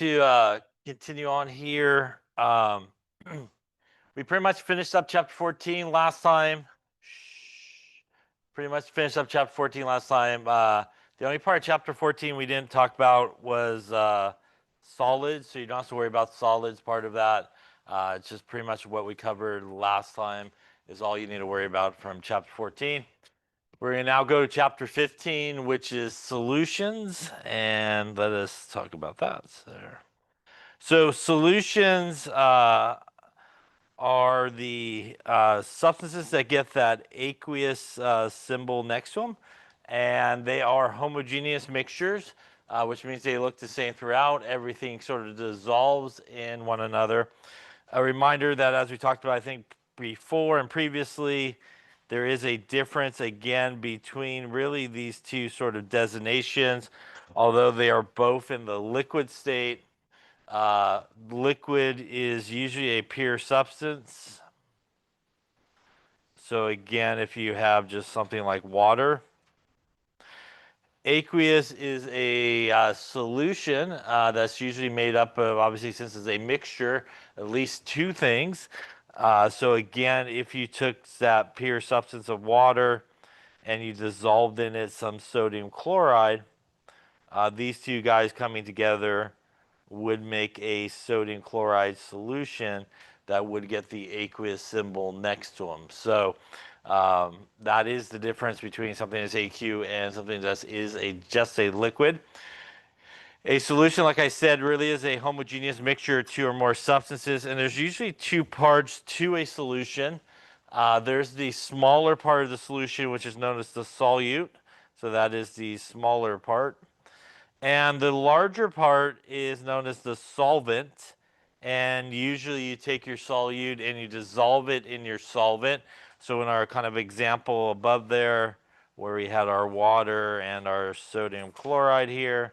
To continue on here, we pretty much finished up chapter 14 last time. Pretty much finished up chapter 14 last time. The only part of chapter 14 we didn't talk about was solids, so you don't have to worry about solids part of that. It's just pretty much what we covered last time is all you need to worry about from chapter 14. We're going to now go to chapter 15, which is solutions, and let us talk about that. So solutions are the substances that get that aqueous symbol next to them, and they are homogeneous mixtures, which means they look the same throughout. Everything sort of dissolves in one another. A reminder that, as we talked about, I think before and previously, there is a difference again between really these two sort of designations, although they are both in the liquid state. Liquid is usually a pure substance. So again, if you have just something like water, aqueous is a solution that's usually made up of, obviously, since it's a mixture, at least two things. So again, if you took that pure substance of water and you dissolved in it some sodium chloride, these two guys coming together would make a sodium chloride solution that would get the aqueous symbol next to them. So that is the difference between something that's AQ and something that is just a liquid. A solution, like I said, really is a homogeneous mixture of two or more substances, and there's usually two parts to a solution. There's the smaller part of the solution, which is known as the solute. So that is the smaller part. And the larger part is known as the solvent. And usually you take your solute and you dissolve it in your solvent. So in our kind of example above there, where we had our water and our sodium chloride here,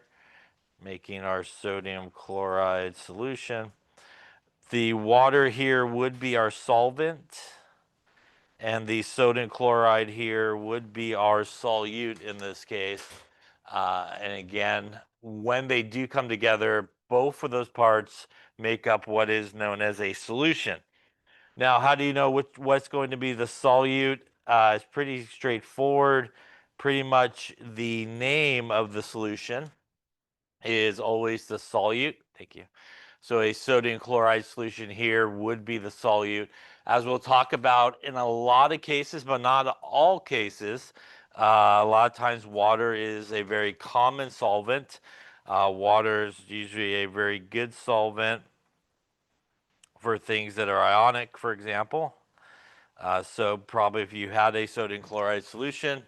making our sodium chloride solution. The water here would be our solvent, and the sodium chloride here would be our solute in this case. And again, when they do come together, both of those parts make up what is known as a solution. Now, how do you know what's going to be the solute? It's pretty straightforward. Pretty much the name of the solution is always the solute. Thank you. So a sodium chloride solution here would be the solute. As we'll talk about in a lot of cases, but not all cases, a lot of times water is a very common solvent. Water is usually a very good solvent for things that are ionic, for example. So probably if you had a sodium chloride solution,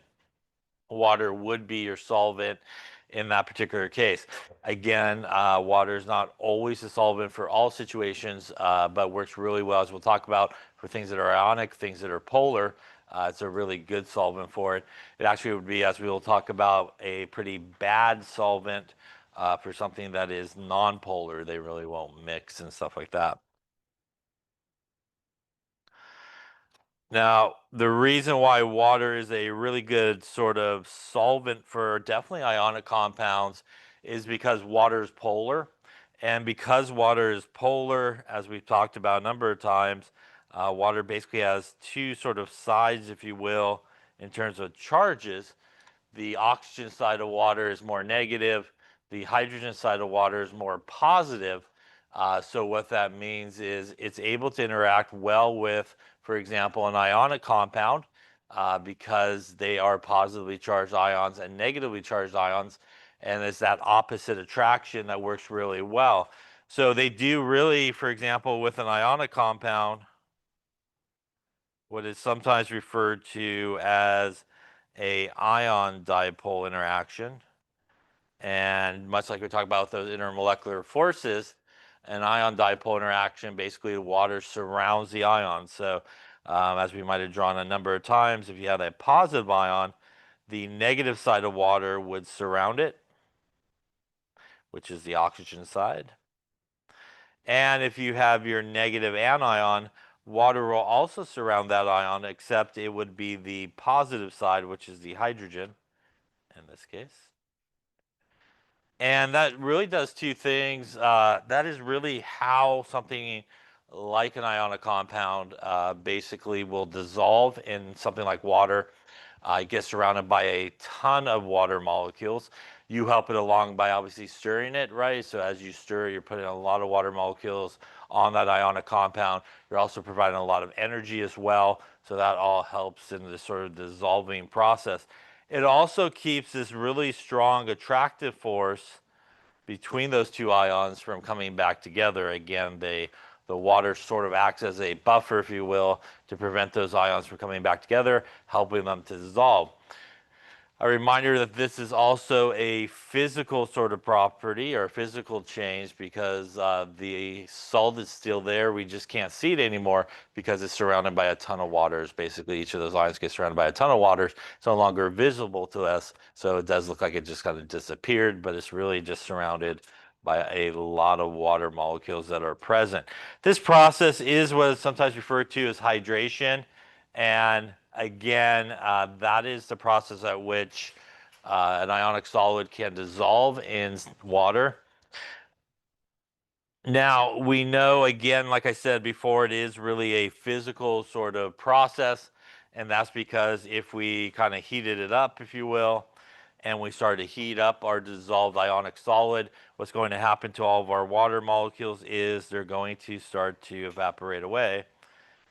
water would be your solvent in that particular case. Again, water is not always a solvent for all situations, but works really well, as we'll talk about, for things that are ionic, things that are polar. It's a really good solvent for it. It actually would be, as we will talk about, a pretty bad solvent for something that is non-polar. They really won't mix and stuff like that. Now, the reason why water is a really good sort of solvent for definitely ionic compounds is because water is polar. And because water is polar, as we've talked about a number of times, water basically has two sort of sides, if you will, in terms of charges. The oxygen side of water is more negative. The hydrogen side of water is more positive. So what that means is it's able to interact well with, for example, an ionic compound because they are positively charged ions and negatively charged ions. And it's that opposite attraction that works really well. So they do really, for example, with an ionic compound, what is sometimes referred to as a ion dipole interaction. And much like we talked about those intermolecular forces, an ion dipole interaction, basically the water surrounds the ion. So as we might have drawn a number of times, if you had a positive ion, the negative side of water would surround it, which is the oxygen side. And if you have your negative anion, water will also surround that ion, except it would be the positive side, which is the hydrogen in this case. And that really does two things. That is really how something like an ionic compound basically will dissolve in something like water. It gets surrounded by a ton of water molecules. You help it along by obviously stirring it, right? So as you stir, you're putting a lot of water molecules on that ionic compound. You're also providing a lot of energy as well. So that all helps in this sort of dissolving process. It also keeps this really strong attractive force between those two ions from coming back together. Again, the water sort of acts as a buffer, if you will, to prevent those ions from coming back together, helping them to dissolve. A reminder that this is also a physical sort of property or physical change because the salt is still there. We just can't see it anymore because it's surrounded by a ton of waters. Basically, each of those ions gets surrounded by a ton of waters. It's no longer visible to us. So it does look like it just kind of disappeared, but it's really just surrounded by a lot of water molecules that are present. This process is what is sometimes referred to as hydration. And again, that is the process at which an ionic solid can dissolve in water. Now, we know, again, like I said before, it is really a physical sort of process. And that's because if we kind of heated it up, if you will, and we start to heat up our dissolved ionic solid, what's going to happen to all of our water molecules is they're going to start to evaporate away.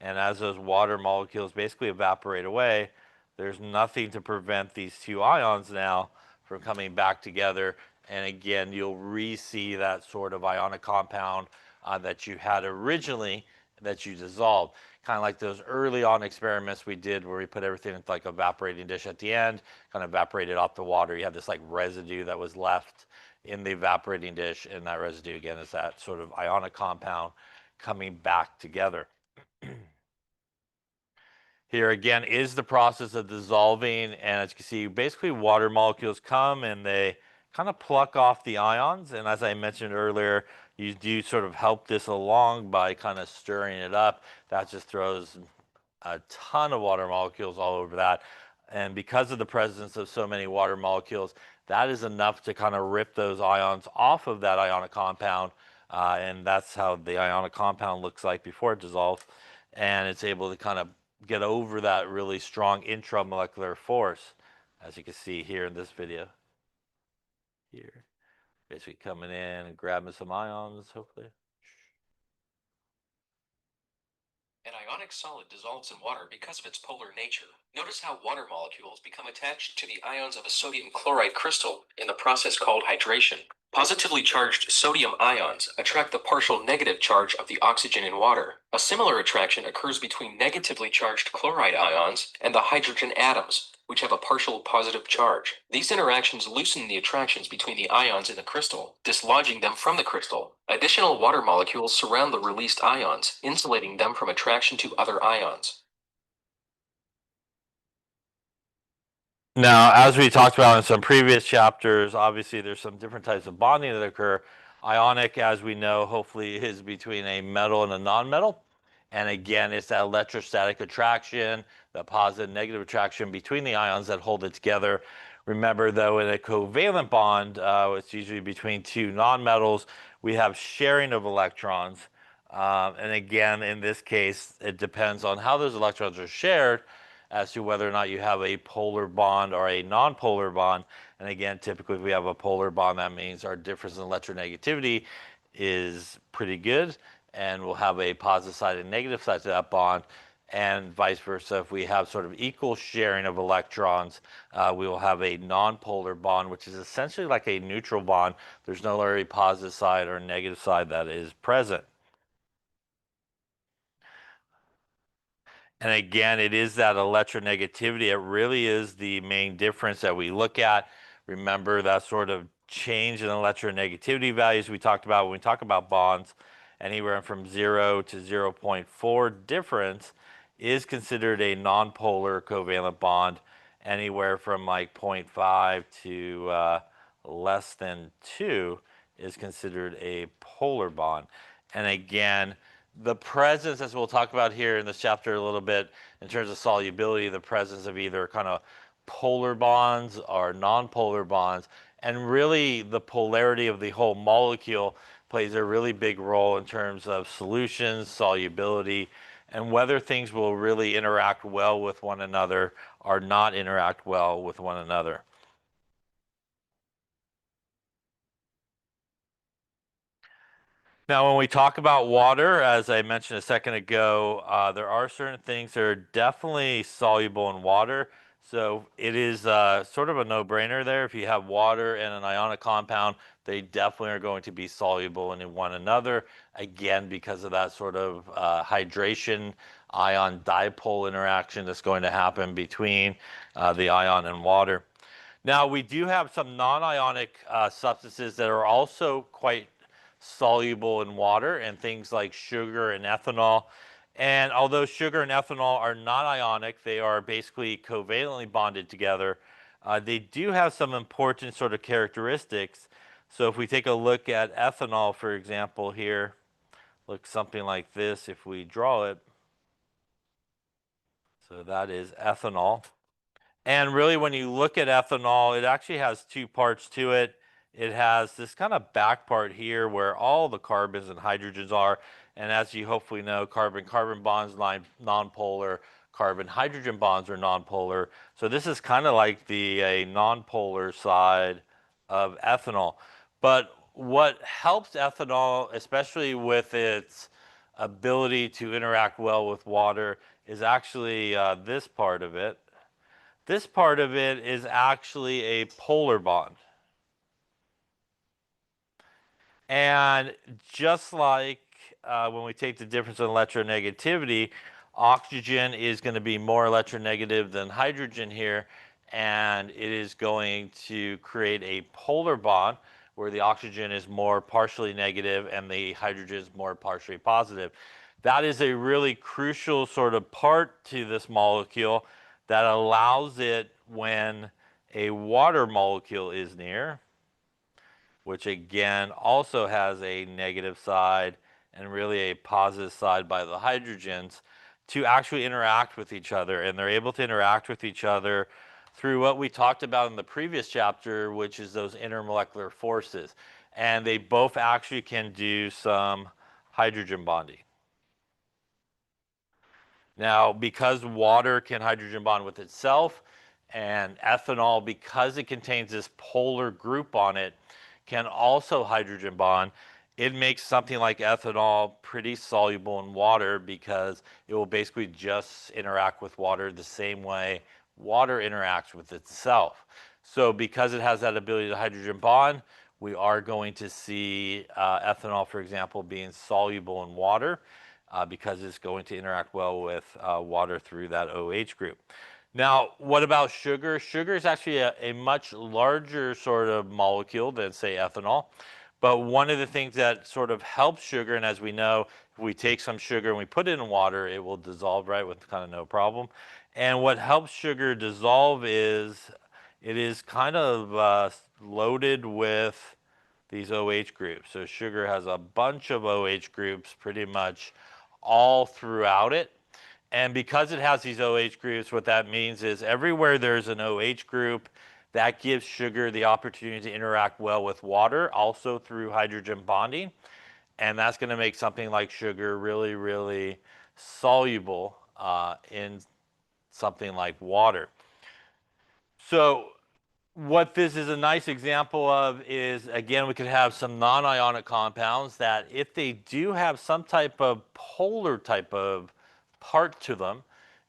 And as those water molecules basically evaporate away, there's nothing to prevent these two ions now from coming back together. And again, you'll re-see that sort of ionic compound that you had originally that you dissolved. Kind of like those early on experiments we did where we put everything in like a evaporating dish at the end, kind of evaporated off the water. You have this like residue that was left in the evaporating dish, and that residue again is that sort of ionic compound coming back together. Here again is the process of dissolving, and as you can see, basically water molecules come and they kind of pluck off the ions. And as I mentioned earlier, you do sort of help this along by kind of stirring it up. That just throws a ton of water molecules all over that. And because of the presence of so many water molecules, that is enough to kind of rip those ions off of that ionic compound. And that's how the ionic compound looks like before it dissolves. And it's able to kind of get over that really strong intramolecular force, as you can see here in this video. Here, basically coming in and grabbing some ions, hopefully. An ionic solid dissolves in water because of its polar nature. Notice how water molecules become attached to the ions of a sodium chloride crystal in the process called hydration. Positively charged sodium ions attract the partial negative charge of the oxygen in water. A similar attraction occurs between negatively charged chloride ions and the hydrogen atoms, which have a partial positive charge. These interactions loosen the attractions between the ions in the crystal, dislodging them from the crystal. Additional water molecules surround the released ions, insulating them from attraction to other ions. Now, as we talked about in some previous chapters, obviously there's some different types of bonding that occur. Ionic, as we know, hopefully is between a metal and a nonmetal. And again, it's that electrostatic attraction, the positive negative attraction between the ions that hold it together. Remember, though, in a covalent bond, it's usually between two nonmetals, we have sharing of electrons. And again, in this case, it depends on how those electrons are shared as to whether or not you have a polar bond or a non-polar bond. And again, typically if we have a polar bond, that means our difference in electronegativity is pretty good, and we'll have a positive side and negative side to that bond. And vice versa, if we have sort of equal sharing of electrons, we will have a non-polar bond, which is essentially like a neutral bond. There's no longer a positive side or negative side that is present. And again, it is that electronegativity. It really is the main difference that we look at. Remember that sort of change in electronegativity values we talked about when we talk about bonds, anywhere from 0 to 0.4 difference is considered a nonpolar covalent bond. Anywhere from like 0.5 to less than 2 is considered a polar bond. And again, the presence, as we'll talk about here in this chapter a little bit, in terms of solubility, the presence of either kind of polar bonds or non-polar bonds And really, the polarity of the whole molecule plays a really big role in terms of solutions, solubility, and whether things will really interact well with one another or not interact well with one another. Now, when we talk about water, as I mentioned a second ago, there are certain things that are definitely soluble in water. So it is sort of a no-brainer there. If you have water and an ionic compound, they definitely are going to be soluble in one another. Again, because of that sort of hydration ion dipole interaction that's going to happen between the ion and water. Now, we do have some non-ionic substances that are also quite soluble in water, and things like sugar and ethanol. And although sugar and ethanol are not ionic, they are basically covalently bonded together. They do have some important sort of characteristics. So if we take a look at ethanol, for example, here, looks something like this if we draw it. So that is ethanol. And really, when you look at ethanol, it actually has two parts to it. It has this kind of back part here where all the carbons and hydrogens are. And as you hopefully know, carbon-carbon bonds nonpolar, carbon-hydrogen bonds are nonpolar. So this is kind of like the nonpolar side of ethanol. But what helps ethanol, especially with its ability to interact well with water, is actually this part of it. This part of it is actually a polar bond. And just like when we take the difference in electronegativity, oxygen is going to be more electronegative than hydrogen here, and it is going to create a polar bond where the oxygen is more partially negative and the hydrogen is more partially positive. That is a really crucial sort of part to this molecule that allows it when a water molecule is near, which again also has a negative side and really a positive side by the hydrogens, to actually interact with each other. And they're able to interact with each other through what we talked about in the previous chapter, which is those intermolecular forces. And they both actually can do some hydrogen bonding. Now, because water can hydrogen bond with itself, and ethanol, because it contains this polar group on it, can also hydrogen bond, it makes something like ethanol pretty soluble in water because it will basically just interact with water the same way water interacts with itself. So because it has that ability to hydrogen bond, we are going to see ethanol, for example, being soluble in water because it's going to interact well with water through that OH group. Now, what about sugar? Sugar is actually a much larger sort of molecule than, say, ethanol. But one of the things that sort of helps sugar, and as we know, if we take some sugar and we put it in water, it will dissolve, right, with kind of no problem. And what helps sugar dissolve is it is kind of loaded with these OH groups. So sugar has a bunch of OH groups pretty much all throughout it. And because it has these OH groups, what that means is everywhere there's an OH group, that gives sugar the opportunity to interact well with water, also through hydrogen bonding. And that's going to make something like sugar really, really soluble in something like water. So what this is a nice example of is, again, we could have some non-ionic compounds that if they do have some type of polar type of part to them,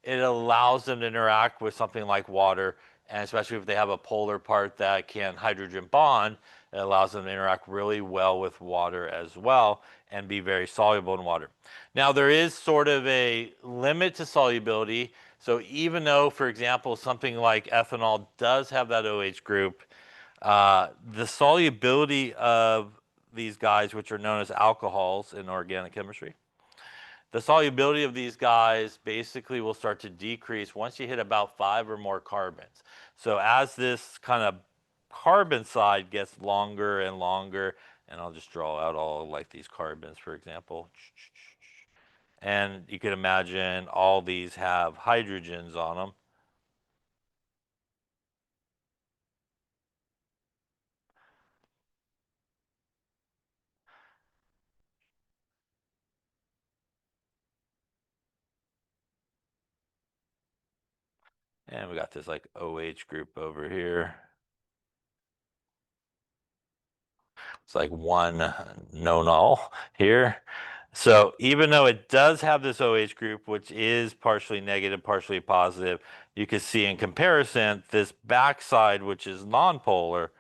it allows them to interact with something like water, and especially if they have a polar part that can hydrogen bond, it allows them to interact really well with water as well and be very soluble in water. Now, there is sort of a limit to solubility. So even though, for example, something like ethanol does have that OH group, the solubility of these guys, which are known as alcohols in organic chemistry, the solubility of these guys basically will start to decrease once you hit about 5 or more carbons. So as this kind of carbon side gets longer and longer, and I'll just draw out all like these carbons, for example. And you can imagine all these have hydrogens on them. And we got this like OH group over here. It's like one no null here. So even though it does have this OH group, which is partially negative, partially positive, you can see in comparison, this backside, which is nonpolar,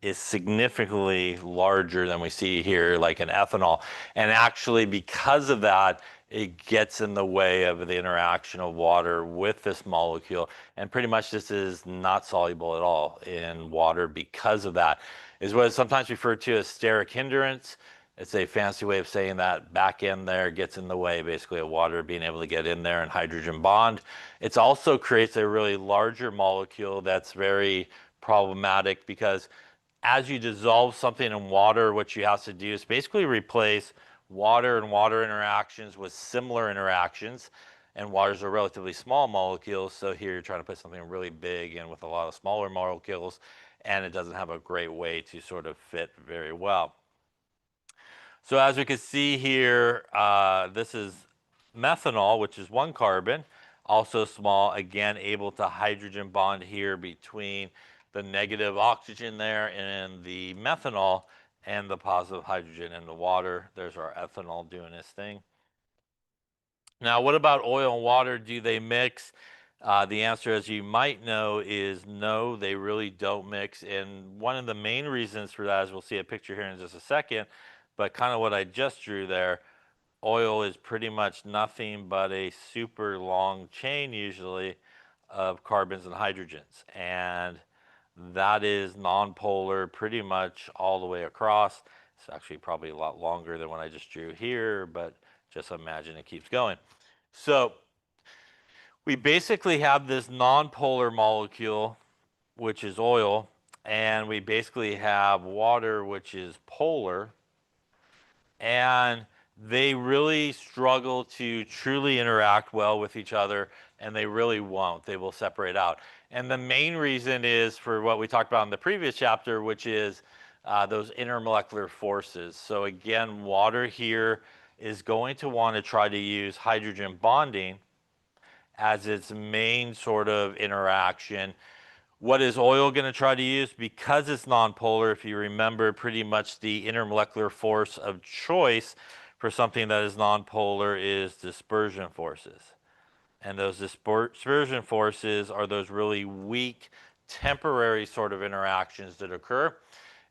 is significantly larger than we see here, like in ethanol. And actually, because of that, it gets in the way of the interaction of water with this molecule. And pretty much this is not soluble at all in water because of that. Is what is sometimes referred to as steric hindrance. It's a fancy way of saying that back end there gets in the way, basically, of water being able to get in there and hydrogen bond. It also creates a really larger molecule that's very problematic because as you dissolve something in water, what you have to do is basically replace water and water interactions with similar interactions. And water is a relatively small molecule, so here you're trying to put something really big in with a lot of smaller molecules, and it doesn't have a great way to sort of fit very well. So as we can see here, this is methanol, which is one carbon, also small, again, able to hydrogen bond here between the negative oxygen there and the methanol and the positive hydrogen in the water. There's our ethanol doing its thing. Now, what about oil and water? Do they mix? The answer, as you might know, is no, they really don't mix. And one of the main reasons for that, as we'll see a picture here in just a second, but kind of what I just drew there, oil is pretty much nothing but a super long chain, usually, of carbons and hydrogens. And that is nonpolar pretty much all the way across. It's actually probably a lot longer than what I just drew here, but just imagine it keeps going. So we basically have this nonpolar molecule, which is oil, and we basically have water, which is polar, and they really struggle to truly interact well with each other, and they really won't. They will separate out. And the main reason is for what we talked about in the previous chapter, which is those intermolecular forces. So again, water here is going to want to try to use hydrogen bonding as its main sort of interaction. What is oil going to try to use? Because it's nonpolar, if you remember, pretty much the intermolecular force of choice for something that is nonpolar is dispersion forces. And those dispersion forces are those really weak, temporary sort of interactions that occur.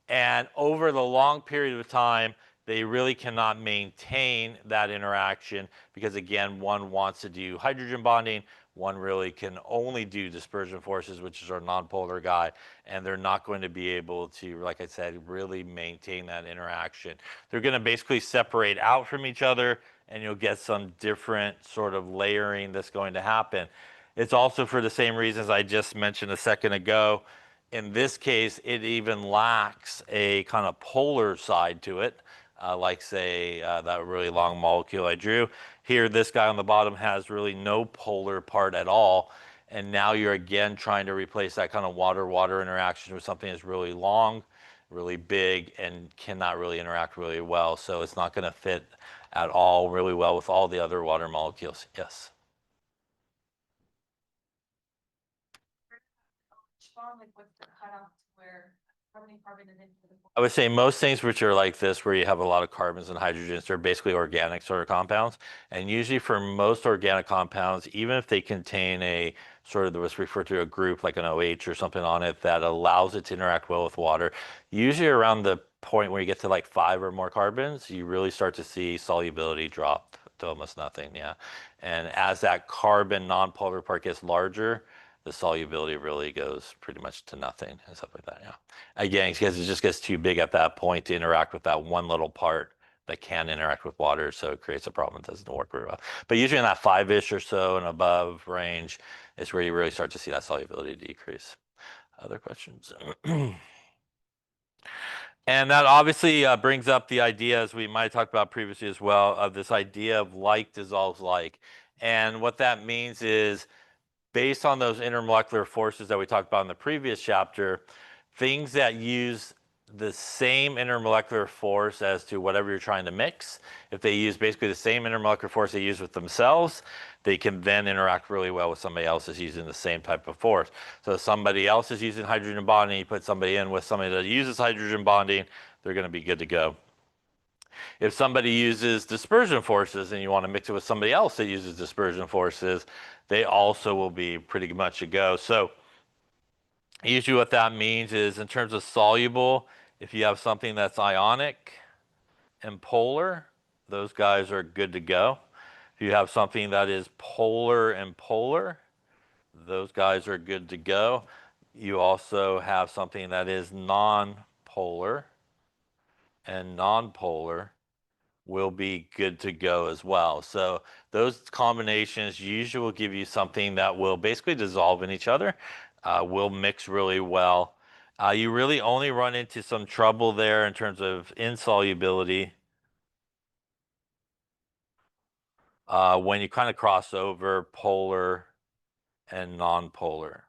And over the long period of time, they really cannot maintain that interaction because, again, one wants to do hydrogen bonding, one really can only do dispersion forces, which is our nonpolar guy, and they're not going to be able to, like I said, really maintain that interaction. They're going to basically separate out from each other, and you'll get some different sort of layering that's going to happen. It's also for the same reasons I just mentioned a second ago. In this case, it even lacks a kind of polar side to it, like say that really long molecule I drew. Here, this guy on the bottom has really no polar part at all. And now you're again trying to replace that kind of water-water interaction with something that's really long, really big, and cannot really interact really well. So it's not going to fit at all really well with all the other water molecules. Yes. Like what's the cutoff to where how many carbon is in for the I would say most things which are like this, where you have a lot of carbons and hydrogens, they're basically organic sort of compounds. And usually for most organic compounds, even if they contain a sort of what's referred to a group like an OH or something on it that allows it to interact well with water, usually around the point where you get to like 5 or more carbons, you really start to see solubility drop to almost nothing. Yeah. And as that carbon non-polar part gets larger, the solubility really goes pretty much to nothing and stuff like that. Yeah. Again, because it just gets too big at that point to interact with that one little part that can interact with water, so it creates a problem that doesn't work very well. But usually in that 5-ish or so and above range is where you really start to see that solubility decrease. Other questions? And that obviously brings up the idea, as we might have talked about previously as well, of this idea of like dissolves like. And what that means is, based on those intermolecular forces that we talked about in the previous chapter, things that use the same intermolecular force as to whatever you're trying to mix. If they use basically the same intermolecular force they use with themselves, they can then interact really well with somebody else that's using the same type of force. So if somebody else is using hydrogen bonding, you put somebody in with somebody that uses hydrogen bonding, they're going to be good to go. If somebody uses dispersion forces and you want to mix it with somebody else that uses dispersion forces, they also will be pretty much a go. So usually what that means is in terms of soluble, if you have something that's ionic and polar, those guys are good to go. If you have something that is polar and polar, those guys are good to go. You also have something that is non-polar and non-polar will be good to go as well. So those combinations usually will give you something that will basically dissolve in each other, will mix really well. You really only run into some trouble there in terms of insolubility when you kind of cross over polar and non-polar.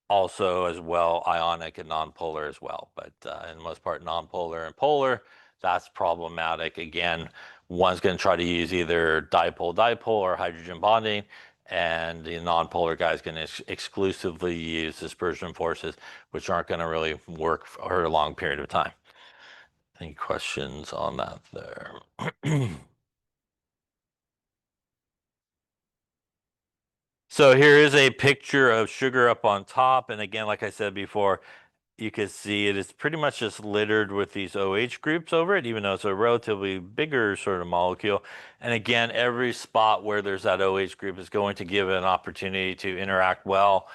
Also as well ionic and non-polar as well, but in the most part non-polar and polar, that's problematic. Again, one's going to try to use either dipole-dipole or hydrogen bonding, and the non-polar guy is going to exclusively use dispersion forces, which aren't going to really work for a long period of time. Any questions on that there? So here is a picture of sugar up on top, and again, like I said before, you can see it is pretty much just littered with these OH groups over it, even though it's a relatively bigger sort of molecule. And again, every spot where there's that OH group is going to give it an opportunity to interact well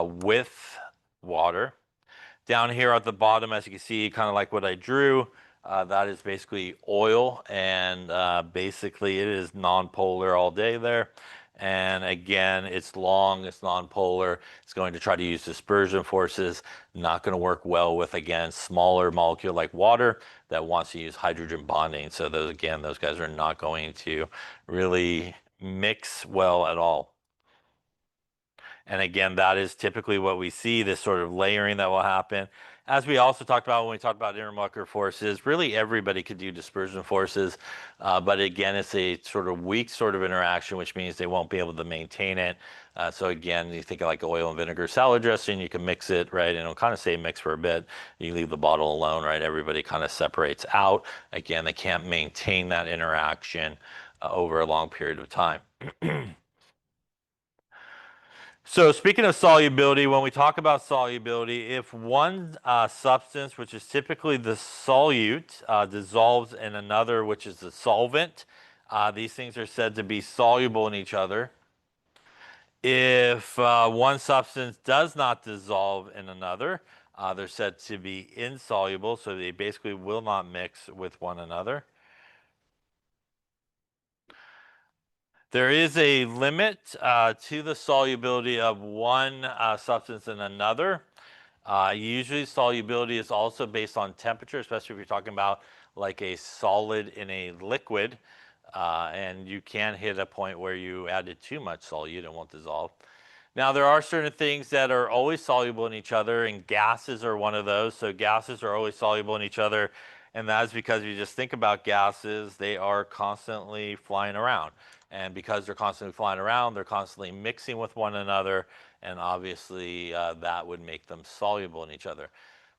with water. Down here at the bottom, as you can see, kind of like what I drew, that is basically oil, and basically it is non-polar all day there. And again, it's long, it's non-polar. It's going to try to use dispersion forces, not going to work well with, again, smaller molecule like water that wants to use hydrogen bonding. So those, again, those guys are not going to really mix well at all. And again, that is typically what we see, this sort of layering that will happen. As we also talked about when we talked about intermolecular forces, really everybody could do dispersion forces, but again, it's a sort of weak sort of interaction, which means they won't be able to maintain it. So again, you think of like oil and vinegar salad dressing, you can mix it, right? And it'll kind of stay mixed for a bit. You leave the bottle alone, right? Everybody kind of separates out. Again, they can't maintain that interaction over a long period of time. So speaking of solubility, when we talk about solubility, if one substance, which is typically the solute, dissolves in another, which is the solvent, these things are said to be soluble in each other. If one substance does not dissolve in another, they're said to be insoluble, so they basically will not mix with one another. There is a limit to the solubility of one substance in another. Usually solubility is also based on temperature, especially if you're talking about like a solid in a liquid. And you can hit a point where you added too much solute and won't dissolve. Now, there are certain things that are always soluble in each other, and gases are one of those. So gases are always soluble in each other, and that's because if you just think about gases, they are constantly flying around. And because they're constantly flying around, they're constantly mixing with one another, and obviously that would make them soluble in each other.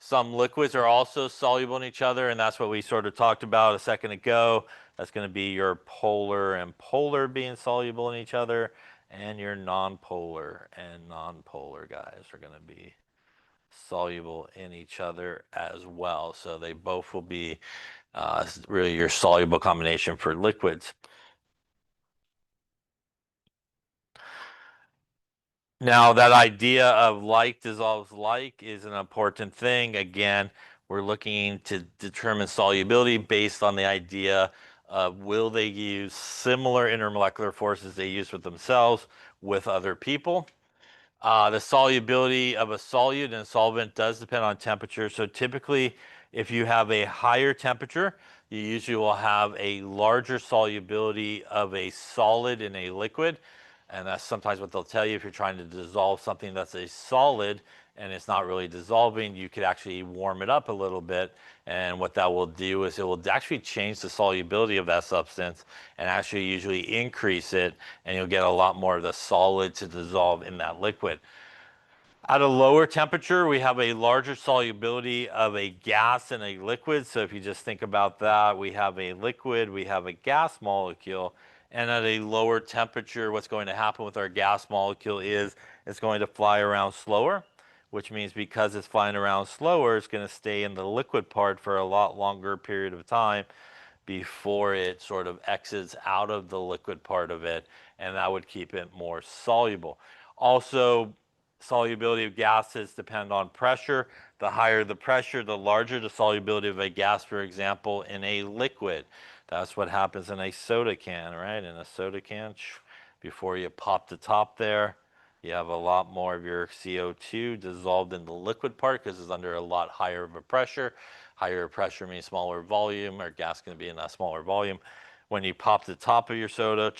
Some liquids are also soluble in each other, and that's what we sort of talked about a second ago. That's going to be your polar and polar being soluble in each other, and your non-polar and non-polar guys are going to be soluble in each other as well. So they both will be really your soluble combination for liquids. Now, that idea of like dissolves like is an important thing. Again, we're looking to determine solubility based on the idea of will they use similar intermolecular forces they use with themselves with other people. The solubility of a solute and solvent does depend on temperature. So typically, if you have a higher temperature, you usually will have a larger solubility of a solid in a liquid. And that's sometimes what they'll tell you if you're trying to dissolve something that's a solid and it's not really dissolving, you could actually warm it up a little bit. And what that will do is it will actually change the solubility of that substance and actually usually increase it, and you'll get a lot more of the solid to dissolve in that liquid. At a lower temperature, we have a larger solubility of a gas and a liquid. So if you just think about that, we have a liquid, we have a gas molecule, and at a lower temperature, what's going to happen with our gas molecule is it's going to fly around slower, which means because it's flying around slower, it's going to stay in the liquid part for a lot longer period of time before it sort of exits out of the liquid part of it, and that would keep it more soluble. Also, solubility of gases depend on pressure. The higher the pressure, the larger the solubility of a gas, for example, in a liquid. That's what happens in a soda can, right? In a soda can, before you pop the top there, you have a lot more of your CO2 dissolved in the liquid part because it's under a lot higher of a pressure. Higher pressure means smaller volume, or gas going to be in a smaller volume. When you pop the top of your soda,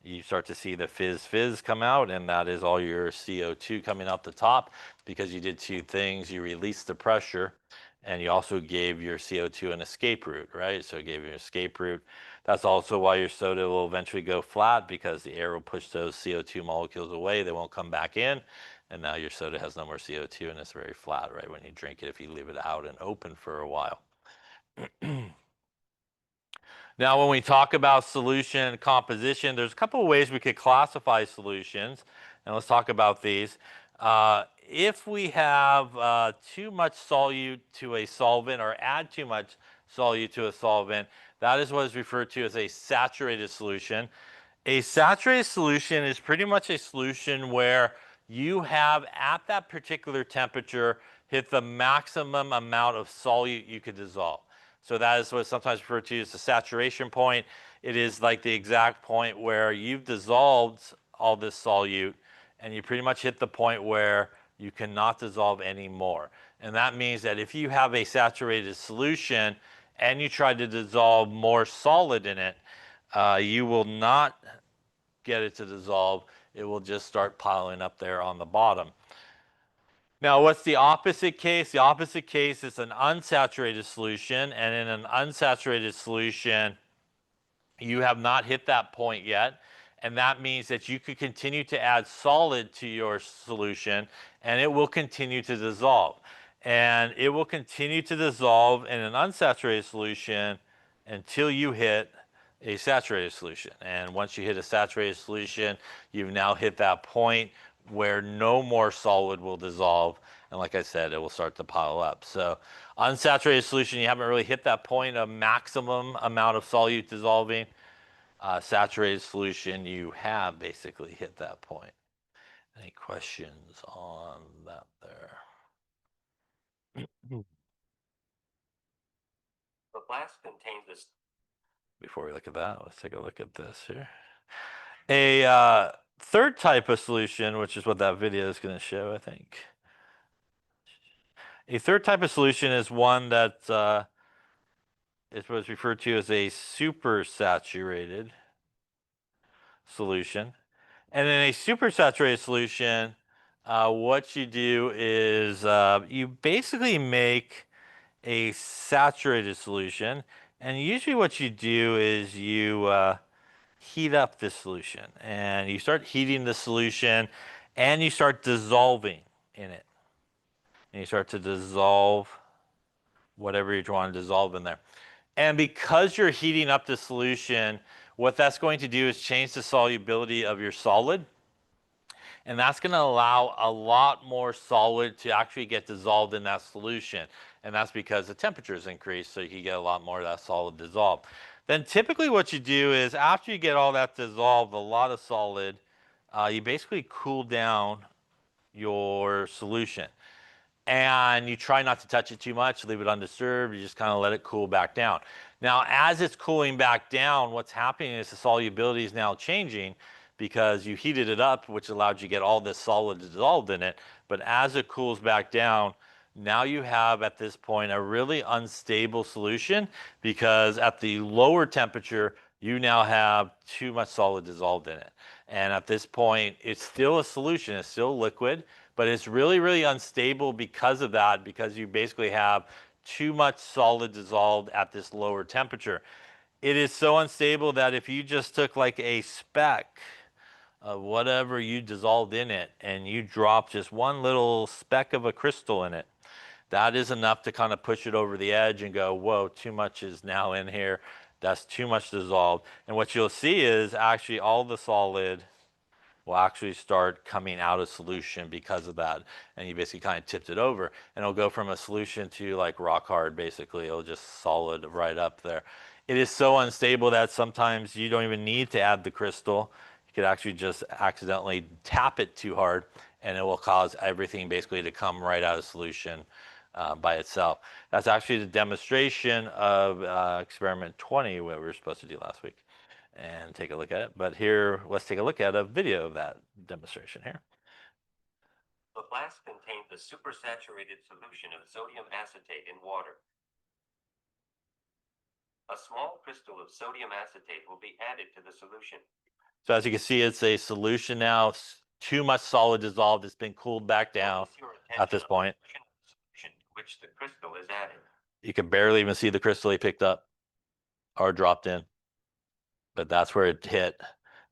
you start to see the fizz come out, and that is all your CO2 coming out the top because you did two things. You released the pressure, and you also gave your CO2 an escape route, right? So it gave you an escape route. That's also why your soda will eventually go flat, because the air will push those CO2 molecules away. They won't come back in, and now your soda has no more CO2, and it's very flat, right, when you drink it if you leave it out and open for a while. Now, when we talk about solution composition, there's a couple of ways we could classify solutions, and let's talk about these. If we have too much solute to a solvent, or add too much solute to a solvent, that is what is referred to as a saturated solution. A saturated solution is pretty much a solution where you have, at that particular temperature, hit the maximum amount of solute you could dissolve. So that is what's sometimes referred to as the saturation point. It is like the exact point where you've dissolved all this solute, and you pretty much hit the point where you cannot dissolve any more. And that means that if you have a saturated solution and you try to dissolve more solid in it, you will not get it to dissolve. It will just start piling up there on the bottom. Now, what's the opposite case? The opposite case is an unsaturated solution, and in an unsaturated solution, you have not hit that point yet, and that means that you could continue to add solid to your solution, and it will continue to dissolve. And it will continue to dissolve in an unsaturated solution until you hit a saturated solution. And once you hit a saturated solution, you've now hit that point where no more solid will dissolve. And like I said, it will start to pile up. So unsaturated solution, you haven't really hit that point of maximum amount of solute dissolving. Saturated solution, you have basically hit that point. Any questions on that there? The flask contains this. Before we look at that, let's take a look at this here. A third type of solution, which is what that video is going to show, I think. A third type of solution is one that is what's referred to as a supersaturated solution. And in a supersaturated solution, what you do is you basically make a saturated solution. And usually what you do is you heat up this solution. And you start heating the solution, and you start dissolving in it. And you start to dissolve whatever you want to dissolve in there. And because you're heating up the solution, what that's going to do is change the solubility of your solid. And that's going to allow a lot more solid to actually get dissolved in that solution. And that's because the temperature is increased, so you can get a lot more of that solid dissolved. Then typically what you do is, after you get all that dissolved, a lot of solid, you basically cool down your solution. And you try not to touch it too much, leave it undisturbed. You just kind of let it cool back down. Now, as it's cooling back down, what's happening is the solubility is now changing because you heated it up, which allowed you to get all this solid dissolved in it. But as it cools back down, now you have at this point a really unstable solution, because at the lower temperature, you now have too much solid dissolved in it. And at this point, it's still a solution, it's still liquid, but it's really, really unstable because of that, because you basically have too much solid dissolved at this lower temperature. It is so unstable that if you just took like a speck of whatever you dissolved in it and you drop just one little speck of a crystal in it, that is enough to kind of push it over the edge and go, whoa, too much is now in here. That's too much dissolved. And what you'll see is actually all the solid will actually start coming out of solution because of that. And you basically kind of tipped it over and it'll go from a solution to like rock hard, basically. It'll just solid right up there. It is so unstable that sometimes you don't even need to add the crystal. You could actually just accidentally tap it too hard and it will cause everything basically to come right out of solution by itself. That's actually the demonstration of experiment 20, what we were supposed to do last week, and take a look at it. But here, let's take a look at a video of that demonstration here. The flask contained the supersaturated solution of sodium acetate in water. A small crystal of sodium acetate will be added to the solution. So as you can see, it's a solution now. Too much solid dissolved. It's been cooled back down at this point. To which the crystal is added. You can barely even see the crystal he picked up or dropped in, but that's where it hit.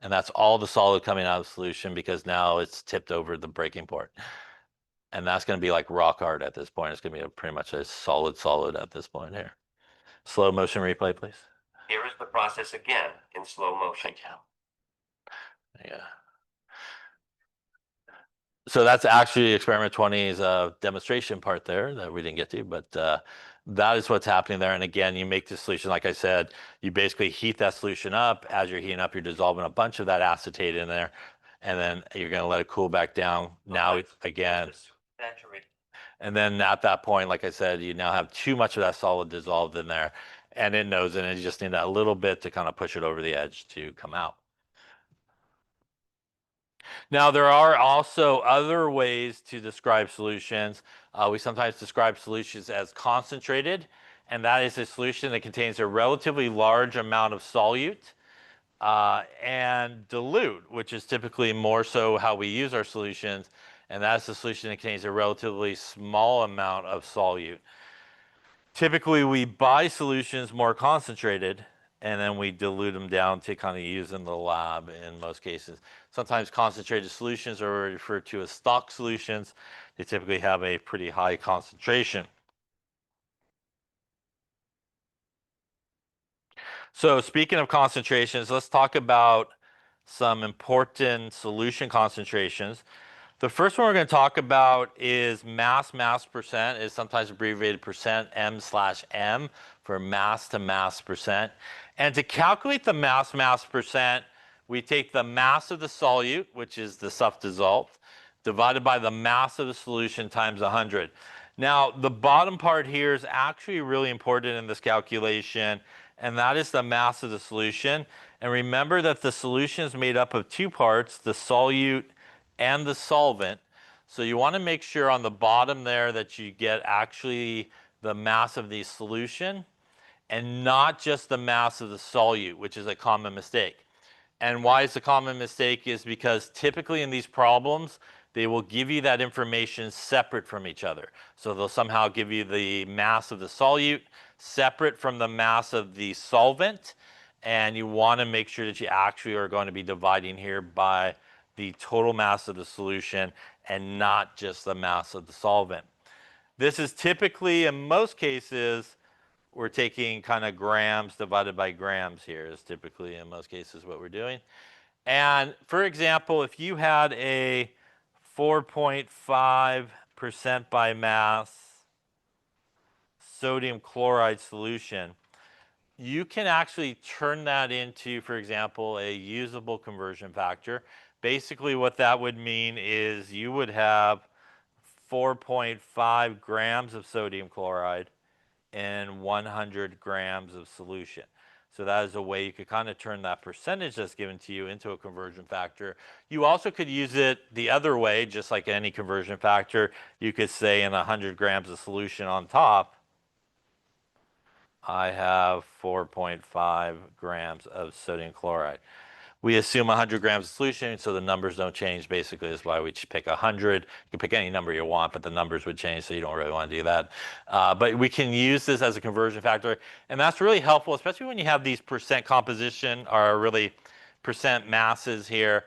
And that's all the solid coming out of the solution because now it's tipped over the breaking point. And that's going to be like rock hard at this point. It's going to be pretty much a solid at this point here. Slow motion replay, please. Here is the process again in slow motion. Thank you. Yeah. So that's actually experiment 20's demonstration part there that we didn't get to, but that is what's happening there. And again, you make the solution, like I said, you basically heat that solution up. As you're heating up, you're dissolving a bunch of that acetate in there, and then you're going to let it cool back down. Now, again, and then at that point, like I said, you now have too much of that solid dissolved in there, and it knows it, and you just need that little bit to kind of push it over the edge to come out. Now, there are also other ways to describe solutions. We sometimes describe solutions as concentrated, and that is a solution that contains a relatively large amount of solute, and dilute, which is typically more so how we use our solutions, and that's a solution that contains a relatively small amount of solute. Typically, we buy solutions more concentrated, and then we dilute them down to kind of use in the lab in most cases. Sometimes concentrated solutions are referred to as stock solutions. They typically have a pretty high concentration. So speaking of concentrations, let's talk about some important solution concentrations. The first one we're going to talk about is mass percent, is sometimes abbreviated percent, M/M, for mass to mass percent. And to calculate the mass percent, we take the mass of the solute, which is the stuff dissolved, divided by the mass of the solution times 100. Now, the bottom part here is actually really important in this calculation, and that is the mass of the solution. And remember that the solution is made up of two parts, the solute and the solvent. So you want to make sure on the bottom there that you get actually the mass of the solution and not just the mass of the solute, which is a common mistake. And why it's a common mistake is because typically in these problems, they will give you that information separate from each other. So they'll somehow give you the mass of the solute separate from the mass of the solvent. And you want to make sure that you actually are going to be dividing here by the total mass of the solution and not just the mass of the solvent. This is typically, in most cases, we're taking kind of grams divided by grams here is typically in most cases what we're doing. And for example, if you had a 4.5% by mass sodium chloride solution, you can actually turn that into, for example, a usable conversion factor. Basically, what that would mean is you would have 4.5 grams of sodium chloride in 100 grams of solution. So that is a way you could kind of turn that percentage that's given to you into a conversion factor. You also could use it the other way, just like any conversion factor. You could say in 100 grams of solution on top, I have 4.5 grams of sodium chloride. we assume 100 grams of solution, so the numbers don't change. Basically, is why we pick 100. You can pick any number you want, but the numbers would change, so you don't really want to do that. But we can use this as a conversion factor, and that's really helpful, especially when you have these percent composition or really percent masses here,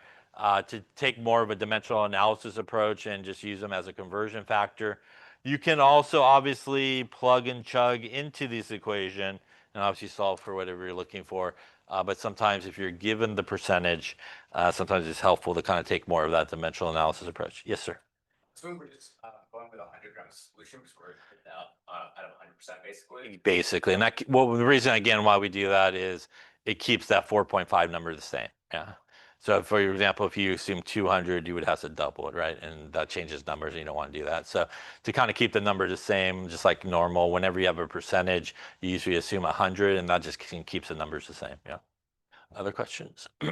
to take more of a dimensional analysis approach and just use them as a conversion factor. You can also obviously plug and chug into this equation and obviously solve for whatever you're looking for. But sometimes if you're given the percentage, sometimes it's helpful to kind of take more of that dimensional analysis approach. Yes, sir. So we're just going with 100 grams solution because we're out of 100% basically. Basically, and that, well, the reason again why we do that is it keeps that 4.5 number the same. Yeah. So for example, if you assume 200, you would have to double it, right? And that changes numbers, and you don't want to do that. So to kind of keep the number the same, just like normal, whenever you have a percentage, you usually assume 100, and that just keeps the numbers the same. Yeah. Other questions? Yeah.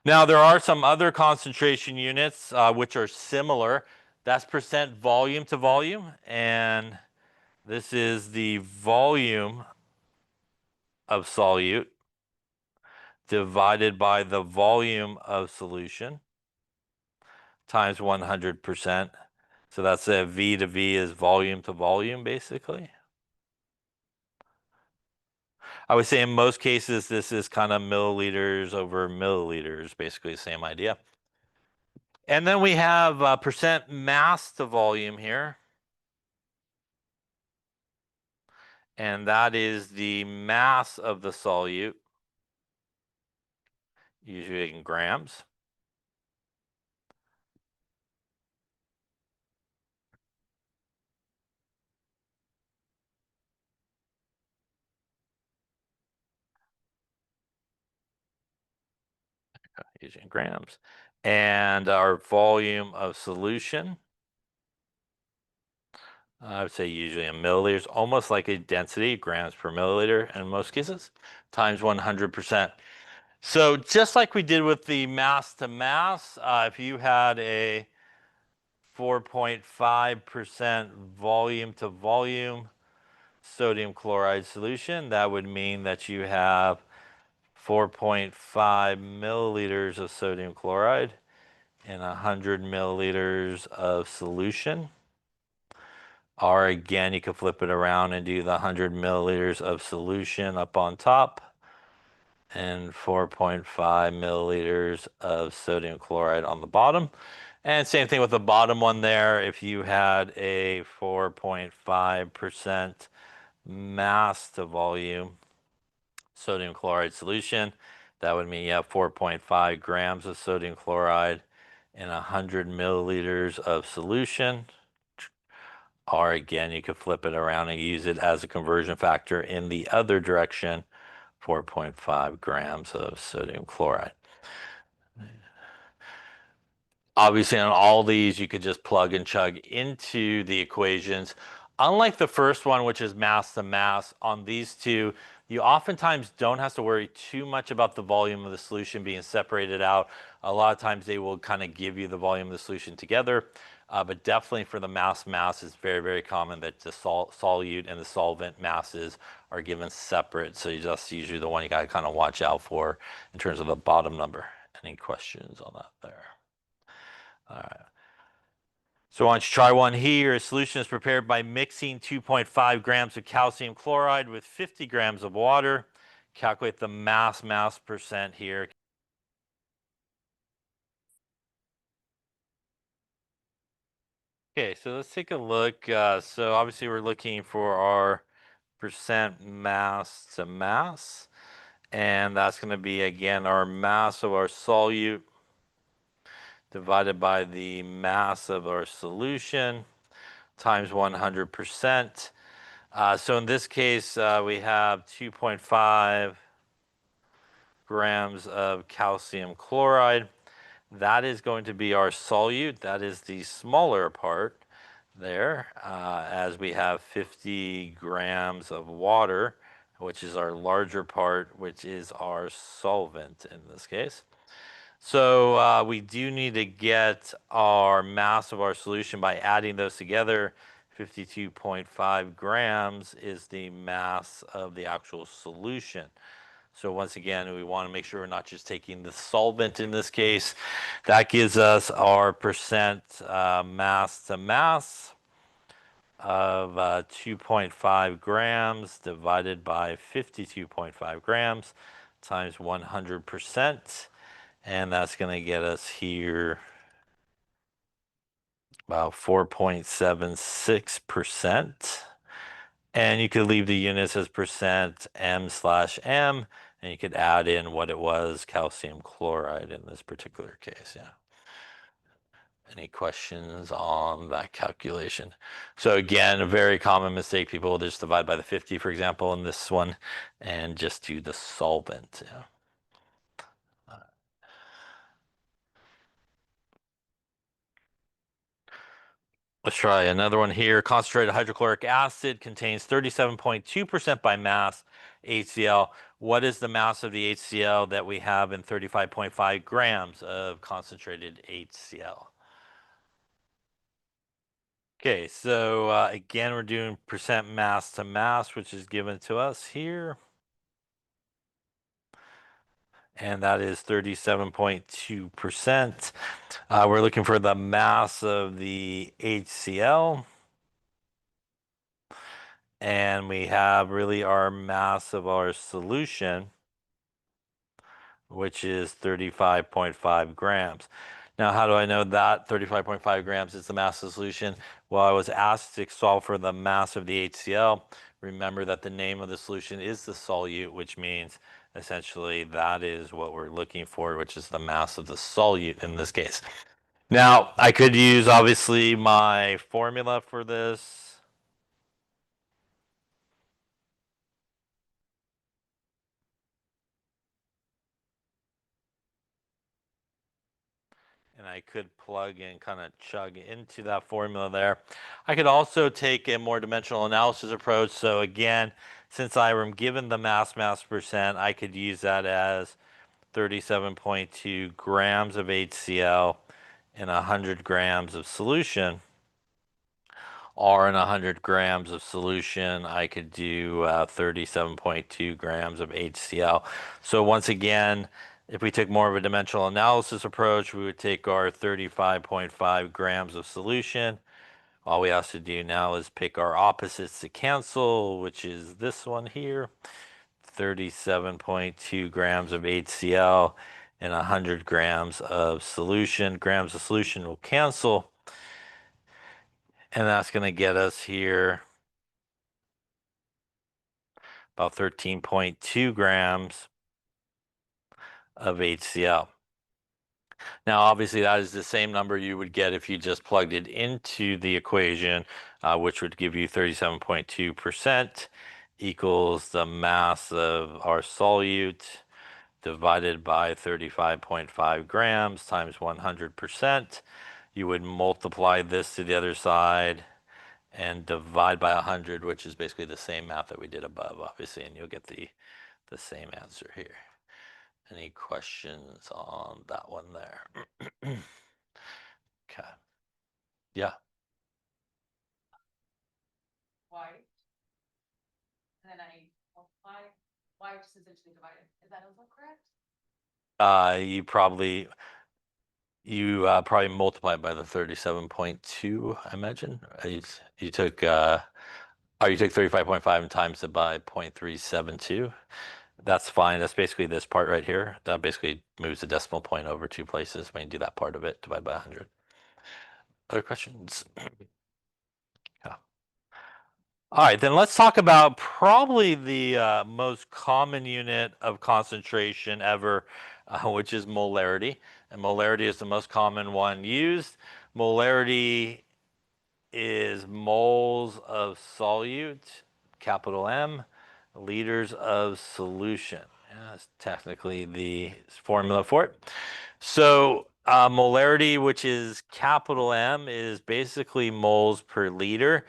Now there are some other concentration units which are similar. That's percent volume to volume, and this is the volume of solute divided by the volume of solution times 100%. So that's a V to V is volume to volume, basically. I would say in most cases, this is kind of milliliters over milliliters, basically the same idea. And then we have percent mass to volume here. And that is the mass of the solute, usually in grams. Usually in grams. And our volume of solution, I would say usually in milliliters, almost like a density, grams per milliliter in most cases, times 100%. So just like we did with the mass to mass, if you had a 4.5% volume to volume sodium chloride solution, that would mean that you have 4.5 milliliters of sodium chloride in 100 milliliters of solution. Or again, you could flip it around and do the 100 milliliters of solution up on top and 4.5 milliliters of sodium chloride on the bottom. And same thing with the bottom one there. If you had a 4.5% mass to volume sodium chloride solution, that would mean you have 4.5 grams of sodium chloride in 100 milliliters of solution. Or again, you could flip it around and use it as a conversion factor in the other direction, 4.5 grams of sodium chloride. Obviously, on all these, you could just plug and chug into the equations. Unlike the first one, which is mass to mass, on these two, you oftentimes don't have to worry too much about the volume of the solution being separated out. A lot of times they will kind of give you the volume of the solution together. But definitely for the mass, it's very, very common that the solute and the solvent masses are given separate. So that's usually the one you got to kind of watch out for in terms of the bottom number. Any questions on that there? All right. So why don't you try one here? A solution is prepared by mixing 2.5 grams of calcium chloride with 50 grams of water. Calculate the mass percent here. Okay, so let's take a look. So obviously we're looking for our percent mass to mass. And that's going to be, again, our mass of our solute divided by the mass of our solution times 100%. So in this case, we have 2.5 grams of calcium chloride. That is going to be our solute. That is the smaller part there, as we have 50 grams of water, which is our larger part, which is our solvent in this case. So we do need to get our mass of our solution by adding those together. 52.5 grams is the mass of the actual solution. So once again, we want to make sure we're not just taking the solvent in this case. That gives us our percent mass to mass of 2.5 grams divided by 52.5 grams times 100%. And that's going to get us here about 4.76%. And you could leave the units as percent m/m, and you could add in what it was, calcium chloride in this particular case. Yeah. Any questions on that calculation? So again, a very common mistake. People will just divide by the 50, for example, in this one, and just do the solvent. Yeah. Let's try another one here. Concentrated hydrochloric acid contains 37.2% by mass HCl. What is the mass of the HCl that we have in 35.5 grams of concentrated HCl? Okay, so again, we're doing percent mass to mass, which is given to us here. And that is 37.2%. We're looking for the mass of the HCl. And we have really our mass of our solution, which is 35.5 grams. Now, how do I know that 35.5 grams is the mass of the solution? Well, I was asked to solve for the mass of the HCl. Remember that the name of the solution is the solute, which means essentially that is what we're looking for, which is the mass of the solute in this case. Now, I could use obviously my formula for this. And I could plug and kind of chug into that formula there. I could also take a more dimensional analysis approach. So again, since I am given the mass percent, I could use that as 37.2 grams of HCl in 100 grams of solution. Or in 100 grams of solution, I could do 37.2 grams of HCl. So once again, if we took more of a dimensional analysis approach, we would take our 35.5 grams of solution. All we have to do now is pick our opposites to cancel, which is this one here, 37.2 grams of HCl and 100 grams of solution. Grams of solution will cancel. And that's going to get us here about 13.2 grams of HCl. Now, obviously, that is the same number you would get if you just plugged it into the equation, which would give you 37.2% equals the mass of our solute divided by 35.5 grams times 100%. You would multiply this to the other side and divide by 100, which is basically the same math that we did above, obviously, and you'll get the same answer here. Any questions on that one there? Okay. Yeah. Y. And then I multiply, Y just essentially divided. Is that also correct? You probably multiply by the 37.2, I imagine. You took 35.5 and times it by 0.372. That's fine. That's basically this part right here. That basically moves the decimal point over two places when you do that part of it, divide by 100. Other questions? Yeah. All right, then let's talk about probably the most common unit of concentration ever, which is molarity. And molarity is the most common one used. Molarity is moles of solute, capital M, liters of solution. Yeah, that's technically the formula for it. So molarity, which is capital M, is basically moles per liter.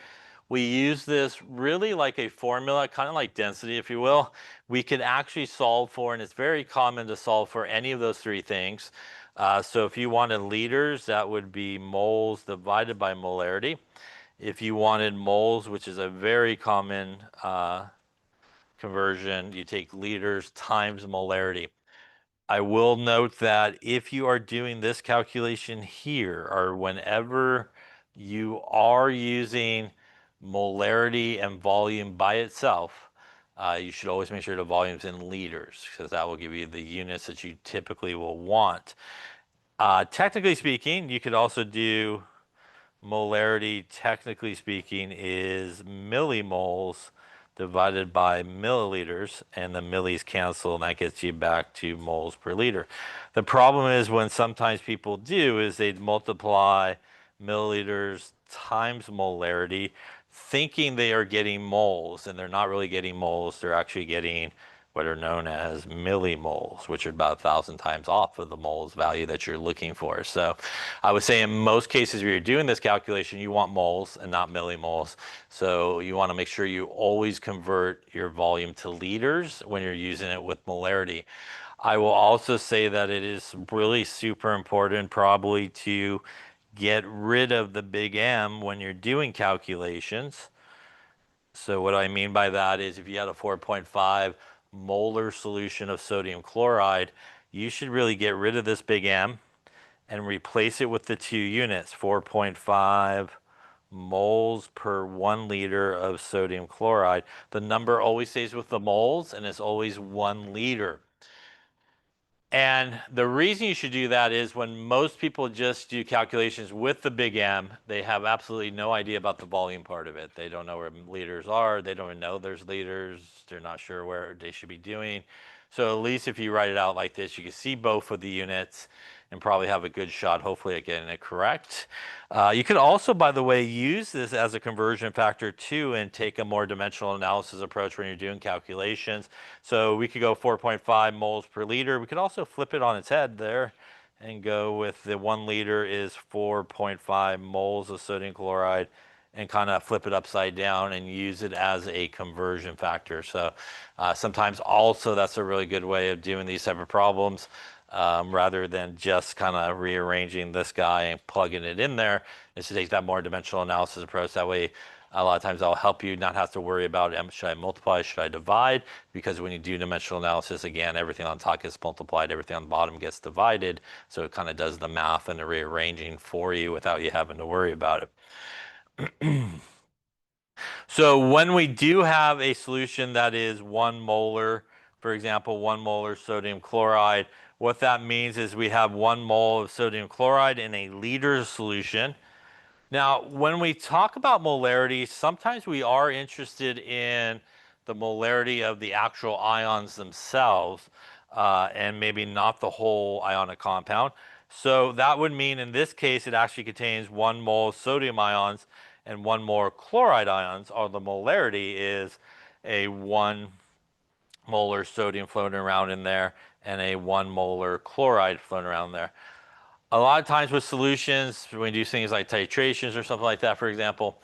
We use this really like a formula, kind of like density, if you will. We could actually solve for, and it's very common to solve for any of those three things. So if you wanted liters, that would be moles divided by molarity. If you wanted moles, which is a very common conversion, you take liters times molarity. I will note that if you are doing this calculation here, or whenever you are using molarity and volume by itself, you should always make sure the volume's in liters, because that will give you the units that you typically will want. Technically speaking, you could also do molarity, technically speaking, is millimoles divided by milliliters, and the millis cancel, and that gets you back to moles per liter. The problem is when sometimes people do is they multiply milliliters times molarity, thinking they are getting moles, and they're not really getting moles, they're actually getting what are known as millimoles, which are about 1,000 times off of the moles value that you're looking for. So I would say in most cases where you're doing this calculation, you want moles and not millimoles. So you want to make sure you always convert your volume to liters when you're using it with molarity. I will also say that it is really super important probably to get rid of the big M when you're doing calculations. So what I mean by that is if you had a 4.5 molar solution of sodium chloride, you should really get rid of this big M and replace it with the 2 units, 4.5 moles per 1 liter of sodium chloride. The number always stays with the moles and it's always 1 liter. And the reason you should do that is when most people just do calculations with the big M, they have absolutely no idea about the volume part of it. They don't know where liters are. They don't even know there's liters. They're not sure where they should be doing. So at least if you write it out like this, you can see both of the units and probably have a good shot, hopefully, at getting it correct. You could also, by the way, use this as a conversion factor too and take a more dimensional analysis approach when you're doing calculations. So we could go 4.5 moles per liter. We could also flip it on its head there and go with the 1 liter is 4.5 moles of sodium chloride and kind of flip it upside down and use it as a conversion factor. So sometimes also that's a really good way of doing these type of problems. Rather than just kind of rearranging this guy and plugging it in there, is to take that more dimensional analysis approach. That way, a lot of times that'll help you not have to worry about should I multiply, should I divide? Because when you do dimensional analysis, again, everything on top gets multiplied, everything on the bottom gets divided. So it kind of does the math and the rearranging for you without you having to worry about it. So when we do have a solution that is 1 molar, for example, 1 molar sodium chloride, what that means is we have 1 mole of sodium chloride in a liter solution. Now, when we talk about molarity, sometimes we are interested in the molarity of the actual ions themselves, and maybe not the whole ionic compound. So that would mean in this case, it actually contains 1 mole of sodium ions and 1 more chloride ions, or the molarity is a 1 molar sodium floating around in there and a 1 molar chloride floating around there. A lot of times with solutions, when we do things like titrations or something like that, for example,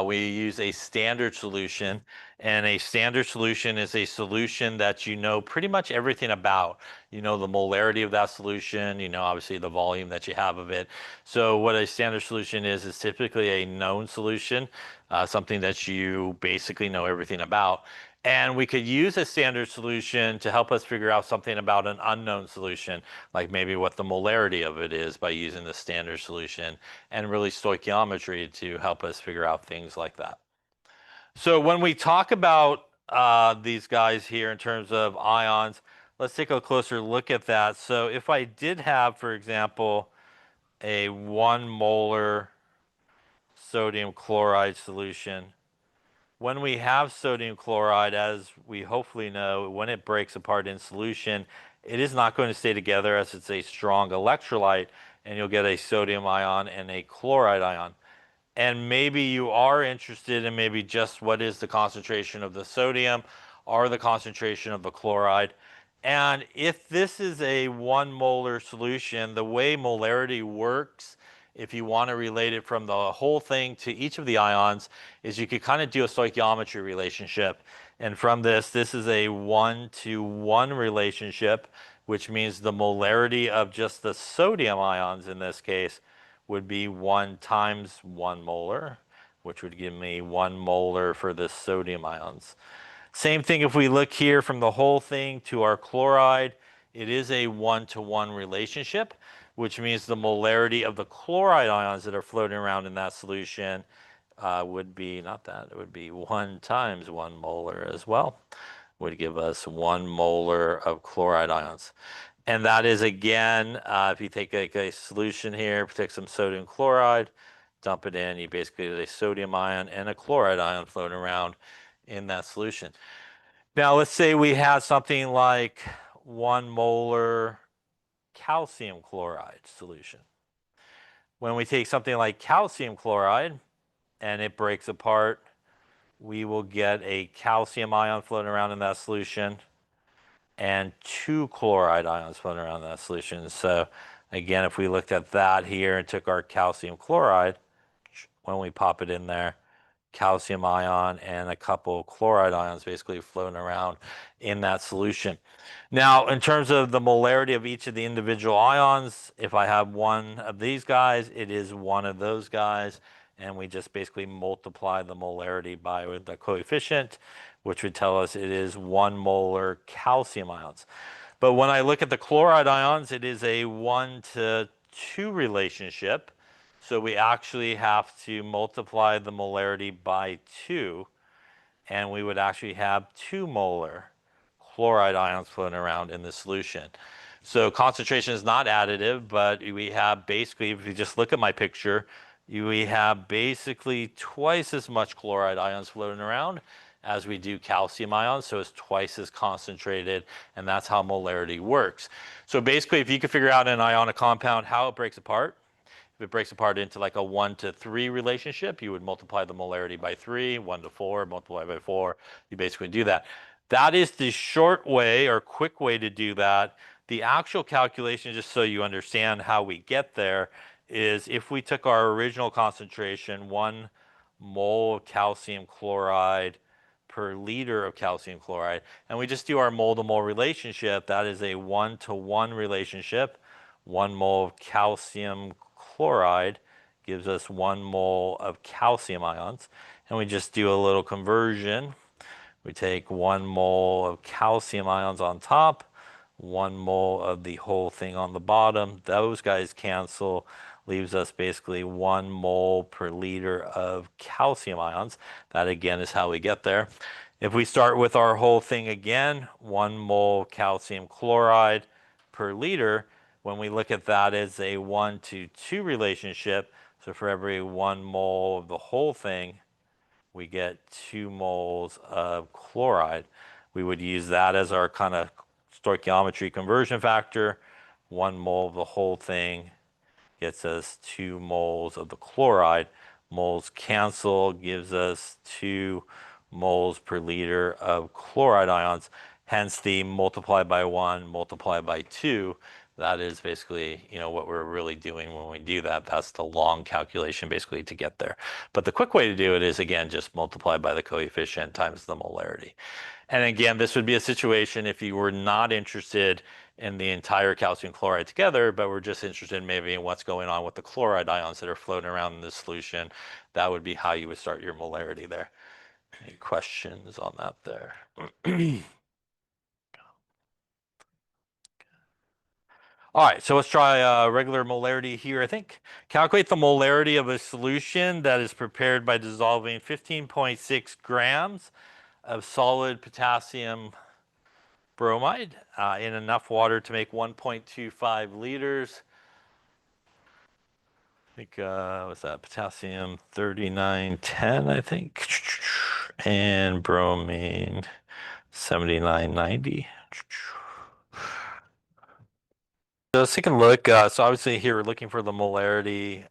we use a standard solution. And a standard solution is a solution that you know pretty much everything about. You know the molarity of that solution, you know obviously the volume that you have of it. So what a standard solution is typically a known solution, something that you basically know everything about. And we could use a standard solution to help us figure out something about an unknown solution, like maybe what the molarity of it is by using the standard solution, and really stoichiometry to help us figure out things like that. So when we talk about these guys here in terms of ions, let's take a closer look at that. So if I did have, for example, a 1 molar sodium chloride solution, when we have sodium chloride, as we hopefully know, when it breaks apart in solution, it is not going to stay together as it's a strong electrolyte, and you'll get a sodium ion and a chloride ion. And maybe you are interested in maybe just what is the concentration of the sodium or the concentration of the chloride. And if this is a 1 molar solution, the way molarity works, if you want to relate it from the whole thing to each of the ions, is you could kind of do a stoichiometry relationship. And from this is a 1-to-1 relationship, which means the molarity of just the sodium ions in this case would be 1 times 1 molar, which would give me 1 molar for the sodium ions. Same thing if we look here from the whole thing to our chloride, it is a 1-to-1 relationship, which means the molarity of the chloride ions that are floating around in that solution would be, not that, it would be 1 times 1 molar as well, would give us 1 molar of chloride ions. And that is, again, if you take a solution here, take some sodium chloride, dump it in, you basically get a sodium ion and a chloride ion floating around in that solution. Now, let's say we have something like 1 molar calcium chloride solution. When we take something like calcium chloride and it breaks apart, we will get a calcium ion floating around in that solution and 2 chloride ions floating around in that solution. So again, if we looked at that here and took our calcium chloride, when we pop it in there, calcium ion and a couple chloride ions basically floating around in that solution. Now, in terms of the molarity of each of the individual ions, if I have one of these guys, it is one of those guys, and we just basically multiply the molarity by the coefficient, which would tell us it is 1 molar calcium ions. But when I look at the chloride ions, it is a 1-to-2 relationship. So we actually have to multiply the molarity by 2, and we would actually have 2 molar chloride ions floating around in the solution. So concentration is not additive, but we have basically, if you just look at my picture, we have basically twice as much chloride ions floating around as we do calcium ions, so it's twice as concentrated, and that's how molarity works. So basically, if you could figure out an ionic compound, how it breaks apart, if it breaks apart into like a 1-to-3 relationship, you would multiply the molarity by 3, 1-to-4, multiply by 4. You basically do that. That is the short way or quick way to do that. The actual calculation, just so you understand how we get there, is if we took our original concentration, 1 mole of calcium chloride per liter of calcium chloride, and we just do our mole to mole relationship, that is a 1-to-1 relationship. 1 mole of calcium chloride gives us 1 mole of calcium ions. And we just do a little conversion. We take 1 mole of calcium ions on top, 1 mole of the whole thing on the bottom. Those guys cancel, leaves us basically 1 mole per liter of calcium ions. That again is how we get there. If we start with our whole thing again, 1 mole calcium chloride per liter, when we look at that as a 1-to-2 relationship, so for every 1 mole of the whole thing, we get 2 moles of chloride. We would use that as our kind of stoichiometry conversion factor. 1 mole of the whole thing gets us 2 moles of the chloride. Moles cancel, gives us 2 moles per liter of chloride ions. Hence the multiply by 1, multiply by 2. That is basically, what we're really doing when we do that. That's the long calculation basically to get there. But the quick way to do it is, again, just multiply by the coefficient times the molarity. And again, this would be a situation if you were not interested in the entire calcium chloride together, but we're just interested maybe in what's going on with the chloride ions that are floating around in the solution. That would be how you would start your molarity there. Any questions on that there? All right, so let's try regular molarity here, I think. Calculate the molarity of a solution that is prepared by dissolving 15.6 grams of solid potassium bromide in enough water to make 1.25 liters. I think, what's that? Potassium 3910, I think. And bromine 7990. So let's take a look. So obviously here we're looking for the molarity,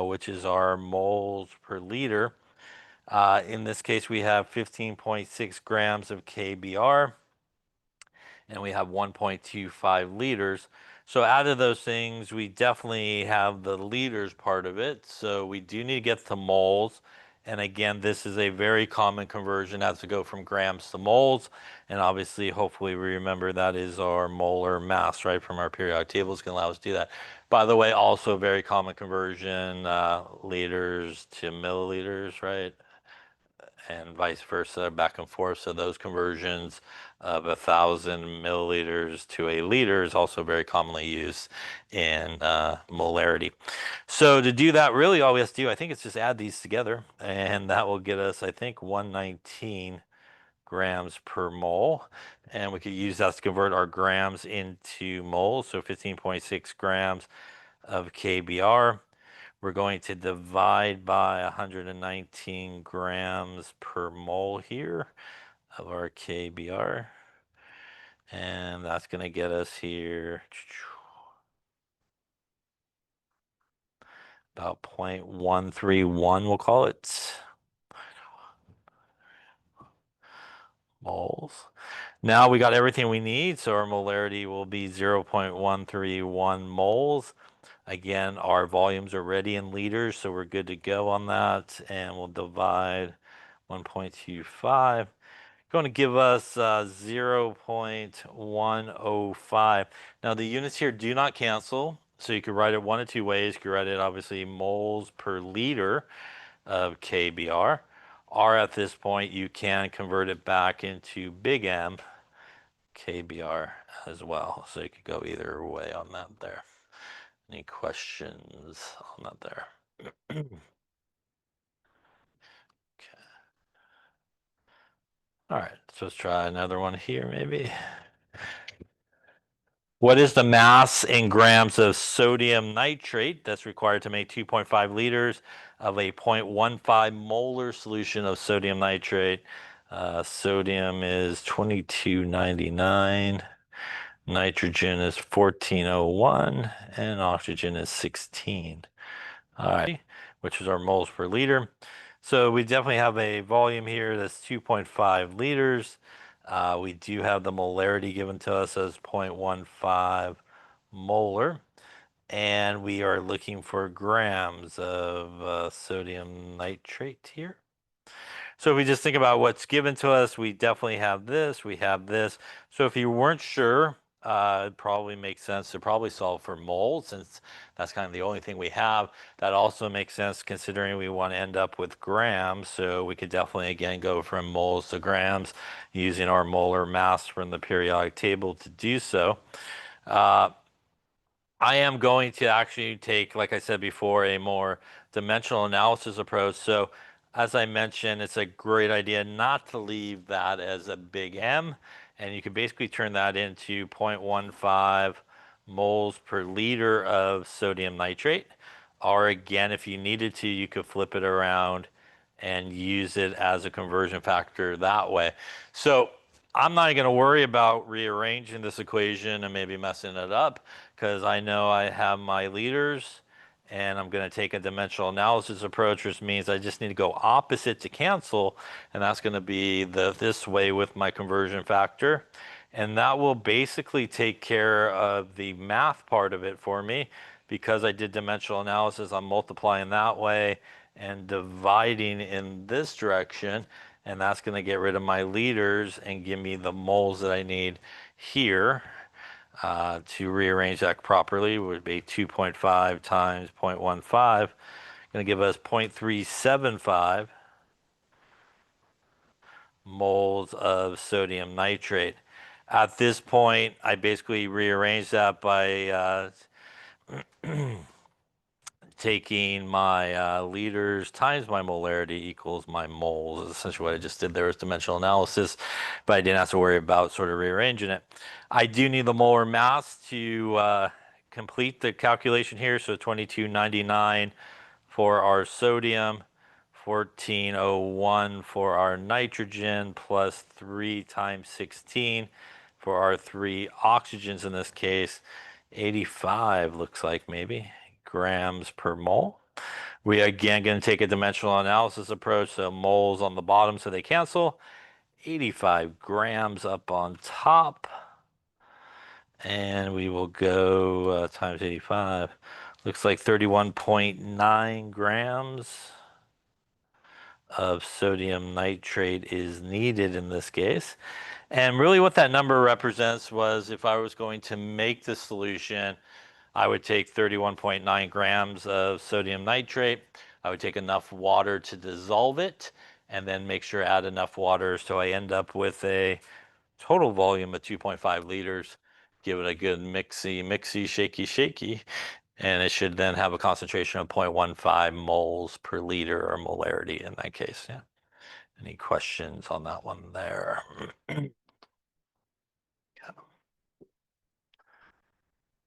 which is our moles per liter. In this case, we have 15.6 grams of KBr, and we have 1.25 liters. So out of those things, we definitely have the liters part of it. So we do need to get to moles. And again, this is a very common conversion, has to go from grams to moles. And obviously, hopefully we remember that is our molar mass, right, from our periodic tables can allow us to do that. By the way, also very common conversion, liters to milliliters, right? and vice versa, back and forth. So those conversions of 1,000 milliliters to a liter is also very commonly used in molarity. So to do that, really all we have to do, I think, is just add these together, and that will get us, I think, 119 grams per mole. And we could use that to convert our grams into moles. So 15.6 grams of KBr. We're going to divide by 119 grams per mole here of our KBr. And that's going to get us here about 0.131, we'll call it, moles. Now we got everything we need, so our molarity will be 0.131 moles. Again, our volumes are ready in liters, so we're good to go on that. And we'll divide 1.25. Going to give us 0.105. Now the units here do not cancel, so you could write it one of two ways. You could write it obviously moles per liter of KBr, or at this point you can convert it back into big M KBr as well. So you could go either way on that there. Any questions on that there? Okay. All right, so let's try another one here maybe. What is the mass in grams of sodium nitrate that's required to make 2.5 liters of a 0.15 molar solution of sodium nitrate? Sodium is 2299, nitrogen is 1401, and oxygen is 16. All right, which is our moles per liter. So we definitely have a volume here that's 2.5 liters. We do have the molarity given to us as 0.15 molar. And we are looking for grams of sodium nitrate here. So if we just think about what's given to us, we definitely have this, we have this. So if you weren't sure, it probably makes sense to probably solve for moles, since that's kind of the only thing we have. That also makes sense considering we want to end up with grams. So we could definitely, again, go from moles to grams using our molar mass from the periodic table to do so. I am going to actually take, like I said before, a more dimensional analysis approach. So as I mentioned, it's a great idea not to leave that as a big M. And you can basically turn that into 0.15 moles per liter of sodium nitrate. Or again, if you needed to, you could flip it around and use it as a conversion factor that way. So I'm not going to worry about rearranging this equation and maybe messing it up, because I know I have my liters, and I'm going to take a dimensional analysis approach, which means I just need to go opposite to cancel, and that's going to be this way with my conversion factor. And that will basically take care of the math part of it for me. Because I did dimensional analysis, I'm multiplying that way and dividing in this direction, and that's going to get rid of my liters and give me the moles that I need here. To rearrange that properly would be 2.5 times 0.15, going to give us 0.375 moles of sodium nitrate. At this point, I basically rearrange that by taking my liters times my molarity equals my moles. Essentially what I just did there was dimensional analysis, but I didn't have to worry about sort of rearranging it. I do need the molar mass to complete the calculation here. So 2299 for our sodium, 1401 for our nitrogen, plus 3 times 16 for our 3 oxygens in this case. 85 looks like maybe grams per mole. We again going to take a dimensional analysis approach, so moles on the bottom so they cancel. 85 grams up on top. And we will go times 85. Looks like 31.9 grams of sodium nitrate is needed in this case. And really what that number represents was if I was going to make the solution, I would take 31.9 grams of sodium nitrate. I would take enough water to dissolve it. and then make sure add enough water so I end up with a total volume of 2.5 liters. Give it a good mixy, shaky, and it should then have a concentration of 0.15 moles per liter, or molarity in that case. Yeah. Any questions on that one there? Yeah.